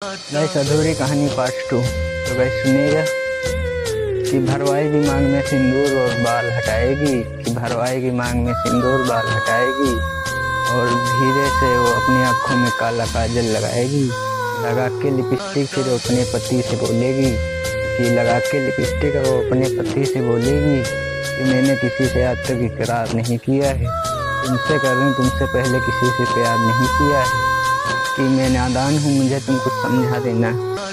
Guys अधूरी कहानी part 2। तो गाइस सुनिएगा कि भरवाएगी मांग में सिंदूर और बाल हटाएगी, कि भरवाएगी मांग में सिंदूर बाल हटाएगी और धीरे से वो अपनी आँखों में काला काजल लगाएगी, लगा के लिपस्टिक फिर अपने पति से बोलेगी कि लगा के लिपस्टिक वो अपने पति से बोलेगी कि मैंने किसी से आज तक इकरार नहीं किया है, तुमसे कर रही हूँ, तुमसे पहले किसी से प्यार नहीं किया है, कि मैं नादान हूँ, मुझे तुम कुछ समझा देना,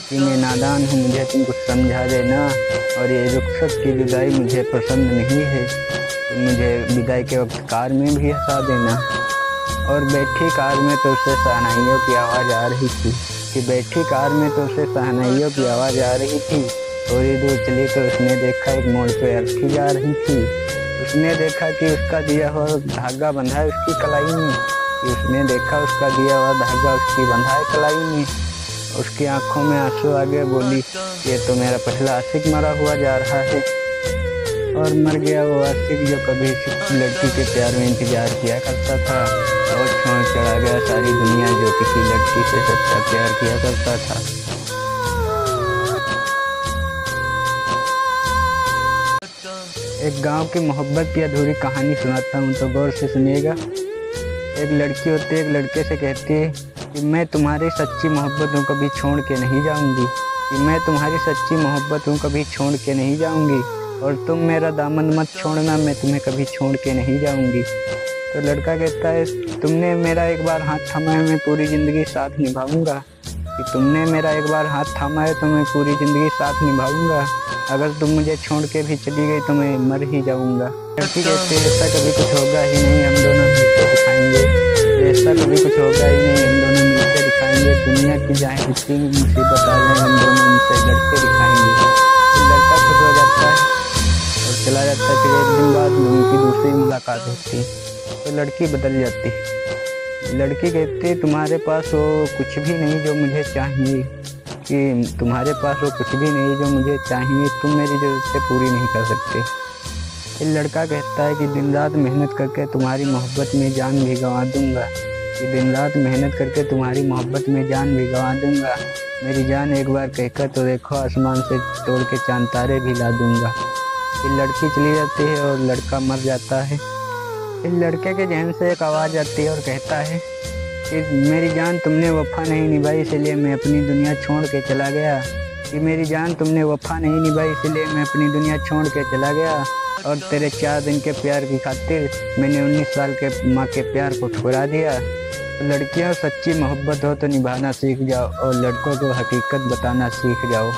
कि मैं नादान हूँ, मुझे तुम कुछ समझा देना, और ये रुखसत की जुदाई मुझे पसंद नहीं है, तो मुझे विदाई के वक्त कार में भी हंसा देना। और बैठी कार में तो उसे शहनाइयों की आवाज़ आ रही थी, कि बैठी कार में तो उसे शहनाइयों की आवाज़ आ रही थी। थोड़ी दूर चली तो उसने देखा एक मोड़ पे अर्थी जा रही थी, उसने देखा कि उसका दिया हुआ धागा बंधा है उसकी कलाई में, उसने देखा उसका दिया हुआ धागा उसकी बंधा है कलाई में। उसकी आंखों में आंसू आ गए, बोली ये तो मेरा पहला आशिक मरा हुआ जा रहा है। और मर गया वो आशिक जो कभी लड़की के प्यार में इंतजार किया करता था, और छोड़ चढ़ा गया सारी दुनिया जो किसी लड़की से सच्चा प्यार किया करता था। एक गांव की मोहब्बत की अधूरी कहानी सुनाता हूँ, तो गौर से सुनिएगा। एक लड़की होती है, एक लड़के से कहती है कि मैं तुम्हारी सच्ची मोहब्बत हूँ, कभी छोड़ के नहीं जाऊँगी, कि मैं तुम्हारी सच्ची मोहब्बत हूँ, कभी छोड़ के नहीं जाऊँगी, और तुम मेरा दामन मत छोड़ना, मैं तुम्हें कभी छोड़ के नहीं जाऊँगी। तो लड़का कहता है तुमने मेरा एक बार हाथ थामा है, मैं पूरी ज़िंदगी साथ निभाऊँगा, कि तुमने मेरा एक बार हाथ थामा है तो मैं पूरी ज़िंदगी साथ निभाऊँगा, अगर तुम मुझे छोड़ के भी चली गई तो मैं मर ही जाऊँगा। लड़की कहती है ऐसा कभी कुछ होगा ही नहीं, हम दोनों मिलकर दिखाएंगे, ऐसा कभी कुछ होगा ही नहीं, हम दोनों मिलकर दिखाएंगे, दुनिया की चाहे कितनी भी मुसीबत आ जाए हम दोनों उनसे लड़के दिखाएंगे। फिर लड़का खुश हो जाता है और चला जाता है। फिर एक दिन बाद उनकी दूसरी मुलाकात होती है तो लड़की बदल जाती है। लड़की कहती है तुम्हारे पास वो कुछ भी नहीं जो मुझे चाहिए, कि तुम्हारे पास वो कुछ भी नहीं जो मुझे चाहिए, तुम मेरी ज़रूरतें पूरी नहीं कर सकते। फिर लड़का कहता है कि दिन रात मेहनत करके तुम्हारी मोहब्बत में जान भी गंवा दूंगा, कि दिन रात मेहनत करके तुम्हारी मोहब्बत में जान भी गंवा दूंगा, मेरी जान एक बार कहकर तो देखो आसमान से तोड़ के चांद तारे भी ला दूंगा। फिर लड़की चली जाती है और लड़का मर जाता है। फिर लड़के के जहन से एक आवाज़ आती है और कहता है कि मेरी जान तुमने वफ़ा नहीं निभाई इसलिए मैं अपनी दुनिया छोड़ के चला गया, कि मेरी जान तुमने वफ़ा नहीं निभाई इसलिए मैं अपनी दुनिया छोड़ के चला गया, और तेरे 4 दिन के प्यार की खातिर मैंने 19 साल के माँ के प्यार को ठुकरा दिया। तो लड़कियों सच्ची मोहब्बत हो तो निभाना सीख जाओ और लड़कों को हकीकत बताना सीख जाओ।